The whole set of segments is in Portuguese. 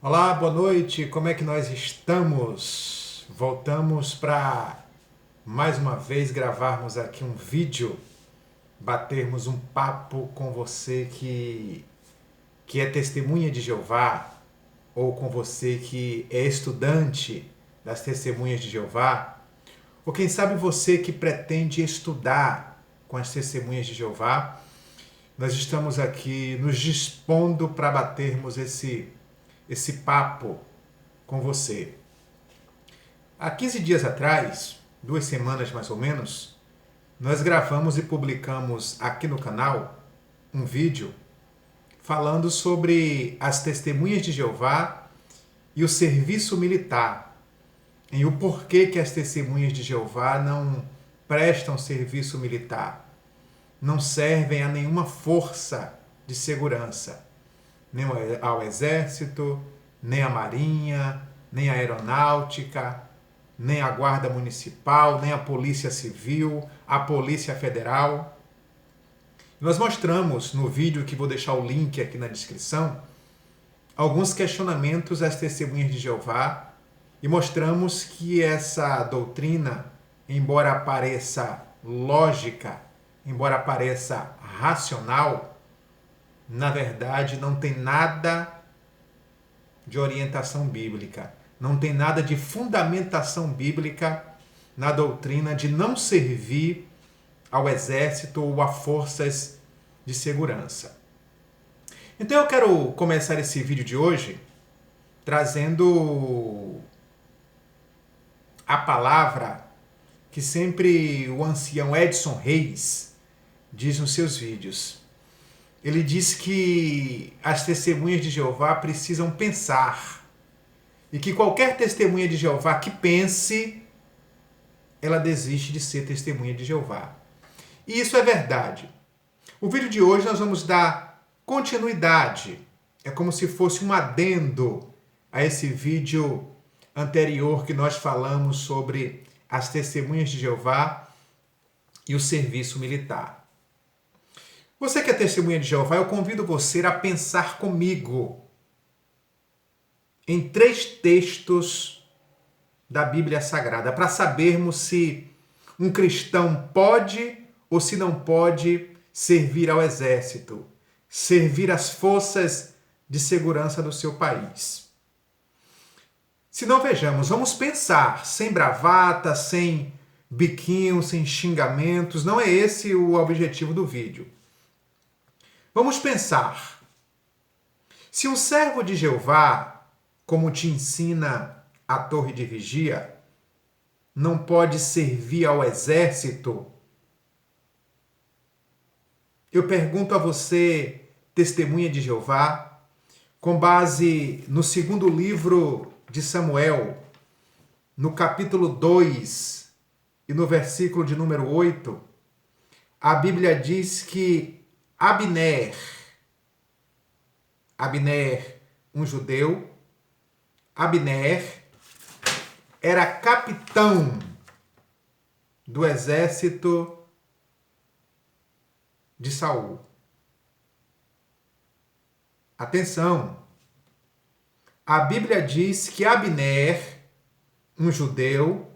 Olá, boa noite, como é que nós estamos? Voltamos para mais uma vez gravarmos aqui um vídeo, batermos um papo com você que é testemunha de Jeová, ou com você que é estudante das testemunhas de Jeová, ou quem sabe você que pretende estudar com as testemunhas de Jeová. Nós estamos aqui nos dispondo para batermos esse papo com você. Há 15 dias atrás, 2 semanas mais ou menos, nós gravamos e publicamos aqui no canal um vídeo falando sobre as testemunhas de Jeová e o serviço militar, e o porquê que as testemunhas de Jeová não prestam serviço militar, não servem a nenhuma força de segurança, nem ao Exército, nem à Marinha, nem à Aeronáutica, nem à Guarda Municipal, nem à Polícia Civil, à Polícia Federal. Nós mostramos no vídeo, que vou deixar o link aqui na descrição, alguns questionamentos às testemunhas de Jeová e mostramos que essa doutrina, embora pareça lógica, embora pareça racional, na verdade não tem nada de orientação bíblica, não tem nada de fundamentação bíblica na doutrina de não servir ao exército ou a forças de segurança. Então eu quero começar esse vídeo de hoje trazendo a palavra que sempre o ancião Edson Reis diz nos seus vídeos. Ele diz que as testemunhas de Jeová precisam pensar e que qualquer testemunha de Jeová que pense, ela desiste de ser testemunha de Jeová. E isso é verdade. O vídeo de hoje nós vamos dar continuidade. É como se fosse um adendo a esse vídeo anterior que nós falamos sobre as testemunhas de Jeová e o serviço militar. Você que é testemunha de Jeová, eu convido você a pensar comigo em 3 textos da Bíblia Sagrada para sabermos se um cristão pode ou se não pode servir ao exército, servir às forças de segurança do seu país. Se não, vejamos, vamos pensar, sem bravata, sem biquinho, sem xingamentos, não é esse o objetivo do vídeo. Vamos pensar, se um servo de Jeová, como te ensina a torre de vigia, não pode servir ao exército, eu pergunto a você, testemunha de Jeová, com base no 2º livro de Samuel, no capítulo 2 e no versículo de número 8, a Bíblia diz que Abner, um judeu, Abner era capitão do exército de Saul. Atenção! A Bíblia diz que Abner, um judeu,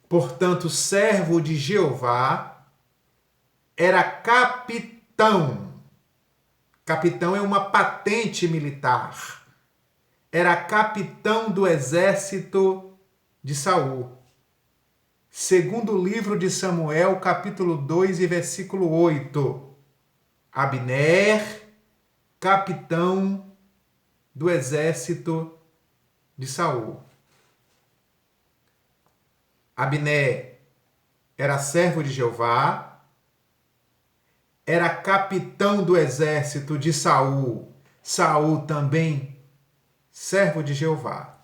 portanto servo de Jeová, era capitão. Capitão é uma patente militar. Era capitão do exército de Saul. Segundo livro de Samuel, capítulo 2 e versículo 8. Abner, capitão do exército de Saul. Abner era servo de Jeová, era capitão do exército de Saul. Saul também servo de Jeová.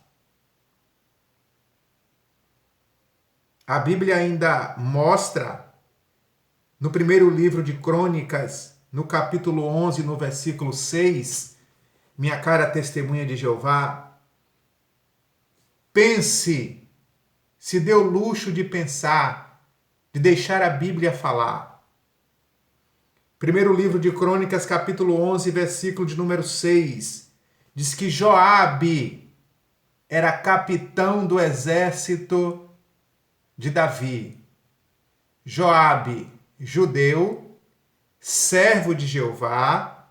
A Bíblia ainda mostra, no 1º livro de Crônicas, no capítulo 11, no versículo 6, minha cara testemunha de Jeová, pense, se dê o luxo de pensar, de deixar a Bíblia falar. 1º livro de Crônicas, capítulo 11, versículo de número 6, diz que Joabe era capitão do exército de Davi. Joabe, judeu, servo de Jeová,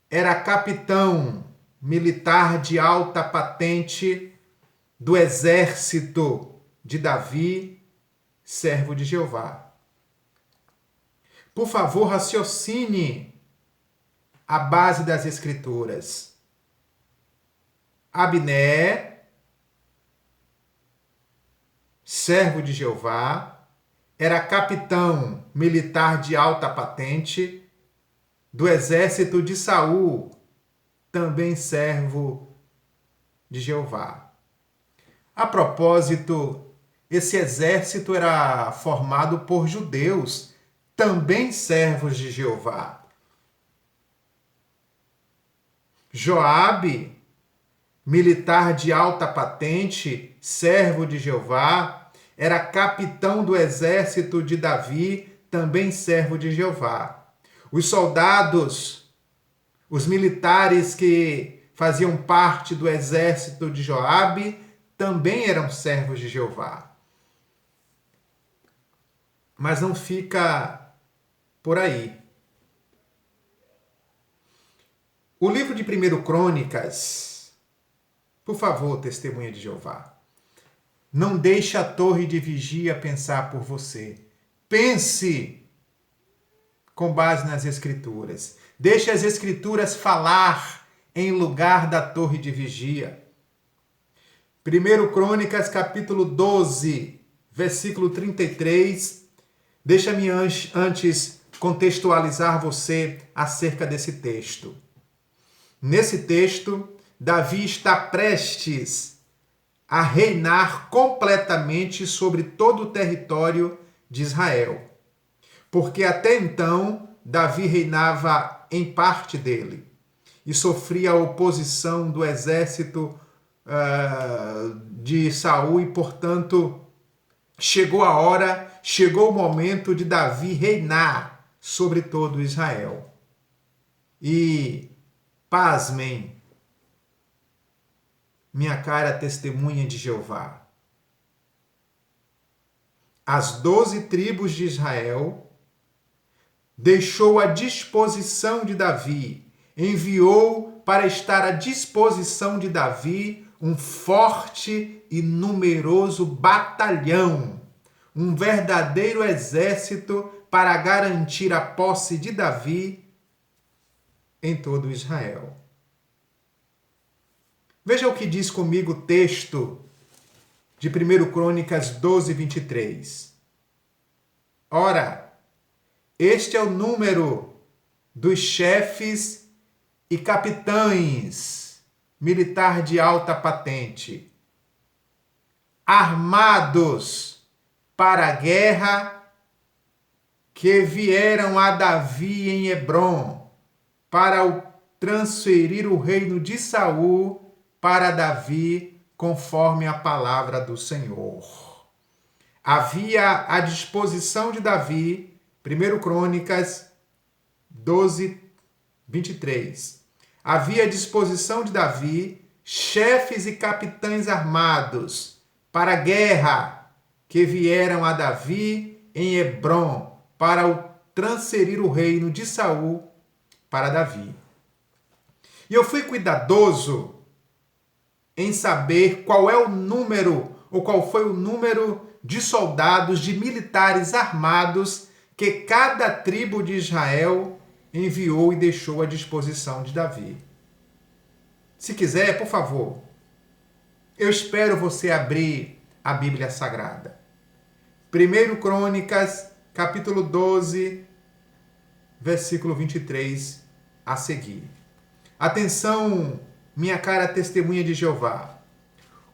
era capitão militar de alta patente do exército de Davi, servo de Jeová. Por favor, raciocine a base das Escrituras. Abner, servo de Jeová, era capitão militar de alta patente do exército de Saul, também servo de Jeová. A propósito, esse exército era formado por judeus, também servos de Jeová. Joabe, militar de alta patente, servo de Jeová, era capitão do exército de Davi, também servo de Jeová. Os soldados, os militares que faziam parte do exército de Joabe, também eram servos de Jeová. Mas não fica por aí. O livro de 1 Crônicas, por favor, testemunha de Jeová, não deixe a torre de vigia pensar por você. Pense com base nas Escrituras. Deixe as Escrituras falar em lugar da torre de vigia. 1 Crônicas, capítulo 12, versículo 33. Deixa-me antes contextualizar você acerca desse texto. Nesse texto, Davi está prestes a reinar completamente sobre todo o território de Israel. Porque até então, Davi reinava em parte dele e sofria a oposição do exército de Saul e, portanto, chegou o momento de Davi reinar sobre todo Israel. E, pasmem, minha cara testemunha de Jeová, as 12 tribos de Israel deixou à disposição de Davi, enviou para estar à disposição de Davi um forte e numeroso batalhão, um verdadeiro exército para garantir a posse de Davi em todo Israel. Veja o que diz comigo o texto de 1 Crônicas 12, 23. Ora, este é o número dos chefes e capitães militar de alta patente, armados para a guerra, que vieram a Davi em Hebrom para transferir o reino de Saul para Davi, conforme a palavra do Senhor. Havia à disposição de Davi, 1 Crônicas 12, 23. Havia à disposição de Davi chefes e capitães armados para a guerra, que vieram a Davi em Hebrom para transferir o reino de Saul para Davi. E eu fui cuidadoso em saber qual é o número, ou qual foi o número de soldados, de militares armados que cada tribo de Israel enviou e deixou à disposição de Davi. Se quiser, por favor, eu espero você abrir a Bíblia Sagrada. 1 Crônicas, capítulo 12, versículo 23 a seguir. Atenção, minha cara testemunha de Jeová.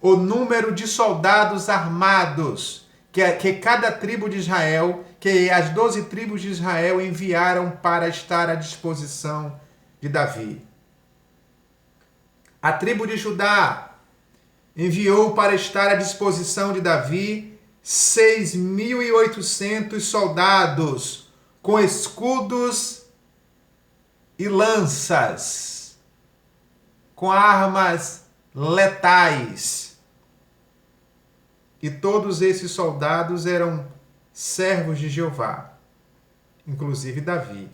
O número de soldados armados que cada tribo de Israel, que as 12 tribos de Israel enviaram para estar à disposição de Davi. A tribo de Judá enviou para estar à disposição de Davi 6.800 soldados com escudos e lanças. com armas letais. E todos esses soldados eram servos de Jeová, inclusive Davi.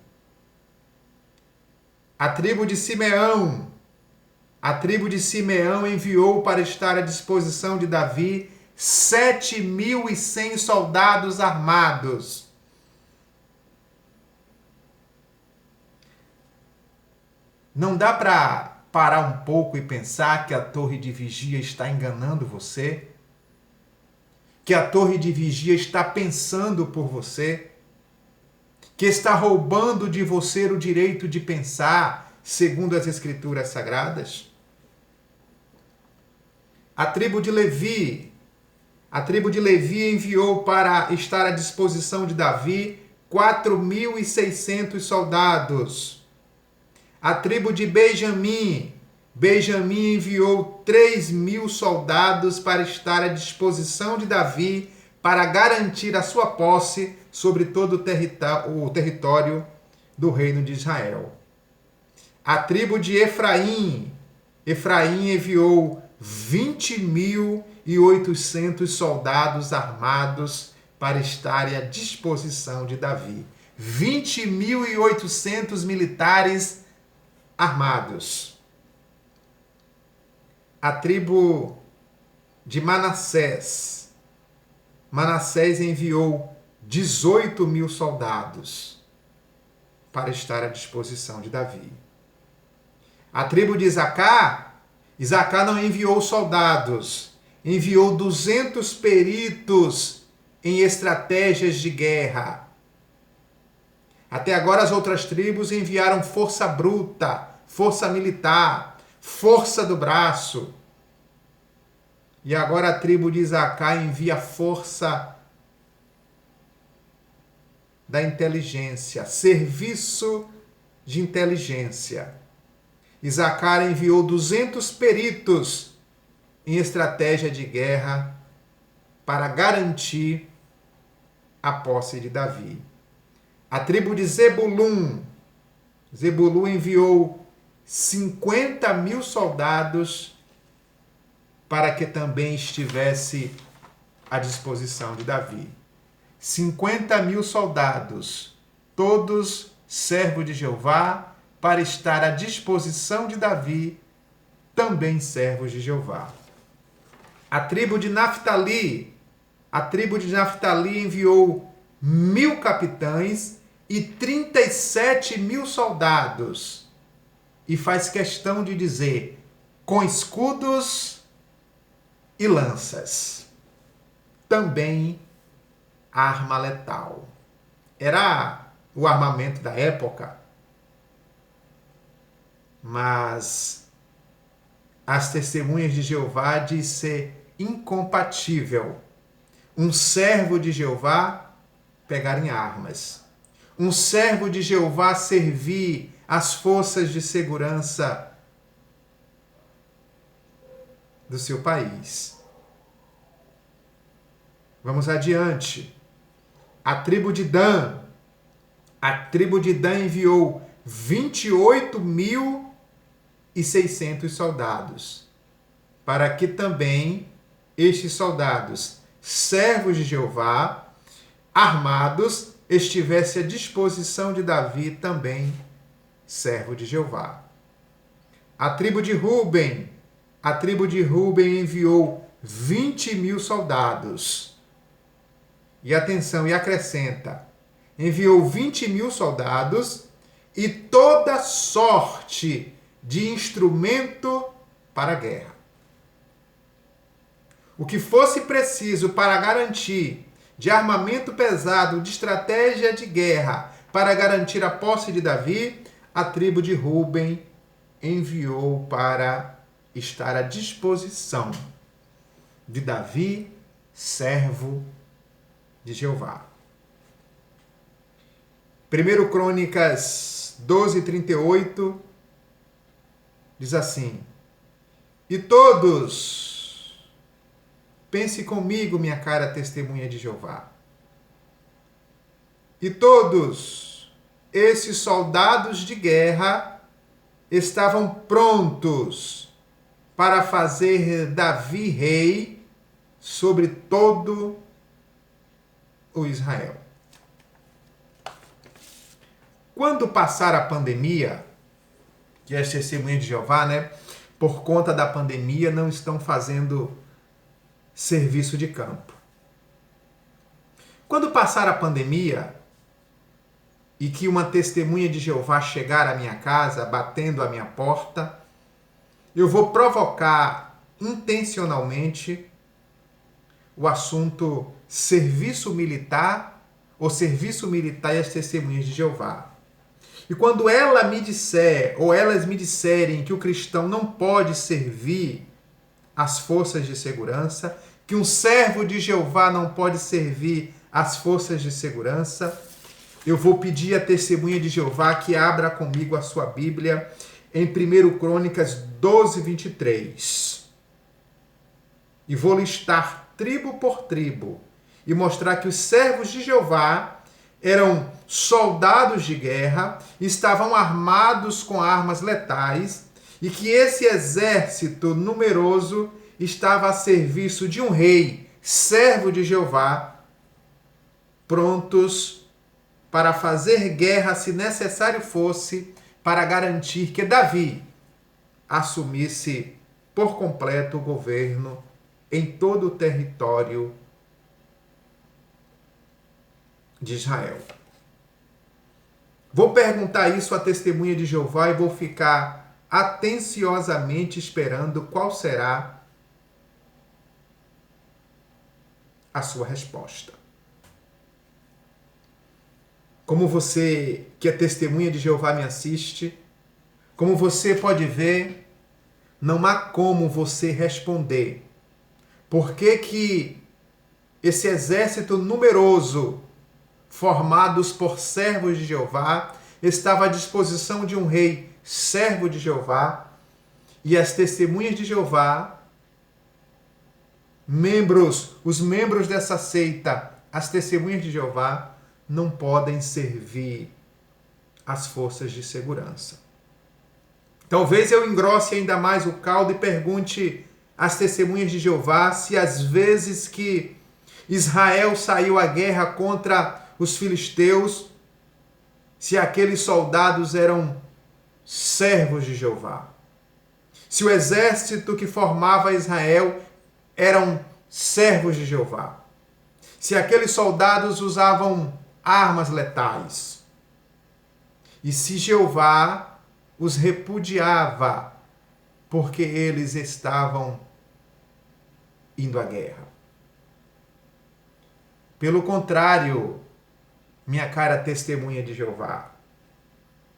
A tribo de Simeão enviou para estar à disposição de Davi 7.100 soldados armados. Não dá para parar um pouco e pensar que a torre de vigia está enganando você? Que a torre de vigia está pensando por você? Que está roubando de você o direito de pensar segundo as Escrituras Sagradas? A tribo de Levi enviou para estar à disposição de Davi 4.600 soldados. A tribo de Benjamim enviou 3.000 soldados para estar à disposição de Davi para garantir a sua posse sobre todo o território do reino de Israel. A tribo de Efraim enviou 20.800 soldados armados para estarem à disposição de Davi. 20.800 militares armados. A tribo de Manassés enviou 18.000 soldados para estar à disposição de Davi. A tribo de Isacar não enviou soldados, enviou 200 peritos em estratégias de guerra. Até agora as outras tribos enviaram força bruta, força militar, força do braço. E agora a tribo de Isacar envia força da inteligência, serviço de inteligência. Isacar enviou 200 peritos em estratégia de guerra para garantir a posse de Davi. A tribo de Zebulun enviou 50.000 soldados para que também estivesse à disposição de Davi. 50.000 soldados, todos servos de Jeová, para estar à disposição de Davi, também servos de Jeová. A tribo de Naftali enviou 1.000 capitães e 37.000 soldados. E faz questão de dizer, com escudos e lanças. Também arma letal. Era o armamento da época. Mas as testemunhas de Jeová diz ser incompatível um servo de Jeová pegar em armas. Um servo de Jeová servir as forças de segurança do seu país. Vamos adiante. A tribo de Dan enviou 28.600 soldados, para que também estes soldados, servos de Jeová, armados, estivessem à disposição de Davi, também servo de Jeová. A tribo de Ruben enviou 20.000 soldados. E atenção, e acrescenta, enviou 20.000 soldados e toda sorte de instrumento para a guerra. O que fosse preciso para garantir de armamento pesado, de estratégia de guerra, para garantir a posse de Davi, a tribo de Ruben enviou para estar à disposição de Davi, servo de Jeová. 1 Crônicas 12:38 diz assim: E todos, pense comigo, minha cara testemunha de Jeová, e todos esses soldados de guerra estavam prontos para fazer Davi rei sobre todo o Israel. Quando passar a pandemia, que as testemunhas de Jeová, por conta da pandemia, não estão fazendo serviço de campo. Quando passar a pandemia e que uma testemunha de Jeová chegar à minha casa, batendo à minha porta, eu vou provocar intencionalmente o assunto serviço militar ou serviço militar e as testemunhas de Jeová. E quando ela me disser, ou elas me disserem que o cristão não pode servir as forças de segurança, que um servo de Jeová não pode servir as forças de segurança, eu vou pedir à testemunha de Jeová que abra comigo a sua Bíblia em 1 Crônicas 12, 23. E vou listar tribo por tribo e mostrar que os servos de Jeová eram soldados de guerra, estavam armados com armas letais e que esse exército numeroso estava a serviço de um rei, servo de Jeová, prontos para fazer guerra, se necessário fosse, para garantir que Davi assumisse por completo o governo em todo o território de Israel. Vou perguntar isso à testemunha de Jeová e vou ficar atenciosamente esperando qual será a sua resposta. Como você, que é testemunha de Jeová, me assiste, como você pode ver, não há como você responder. Por que esse exército numeroso, formados por servos de Jeová, estava à disposição de um rei, servo de Jeová, e as testemunhas de Jeová, os membros dessa seita, as testemunhas de Jeová, não podem servir as forças de segurança. Talvez eu engrosse ainda mais o caldo e pergunte às testemunhas de Jeová se às vezes que Israel saiu à guerra contra os filisteus, se aqueles soldados eram servos de Jeová. Se o exército que formava Israel eram servos de Jeová. Se aqueles soldados usavam armas letais. E se Jeová os repudiava porque eles estavam indo à guerra. Pelo contrário, minha cara testemunha de Jeová,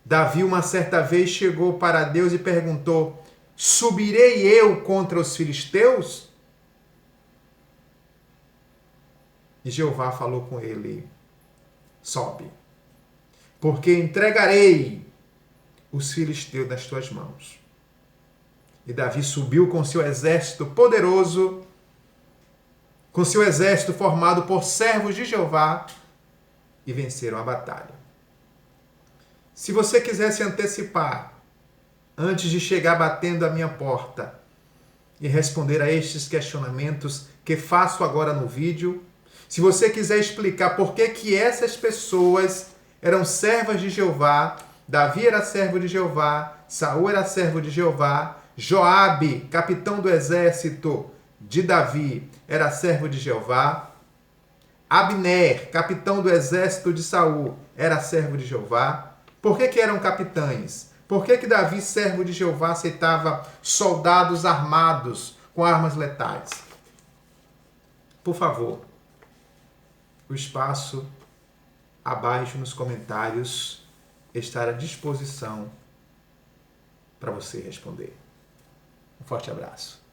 Davi uma certa vez chegou para Deus e perguntou: subirei eu contra os filisteus? E Jeová falou com ele: sobe, porque entregarei os filisteus nas tuas mãos. E Davi subiu com seu exército poderoso, com seu exército formado por servos de Jeová, e venceram a batalha. Se você quiser se antecipar, antes de chegar batendo à minha porta e responder a estes questionamentos que faço agora no vídeo, se você quiser explicar por que essas pessoas eram servas de Jeová, Davi era servo de Jeová, Saul era servo de Jeová, Joabe, capitão do exército de Davi, era servo de Jeová, Abner, capitão do exército de Saul, era servo de Jeová. Por que eram capitães? Por que Davi, servo de Jeová, aceitava soldados armados com armas letais? Por favor, o espaço abaixo nos comentários estará à disposição para você responder. Um forte abraço.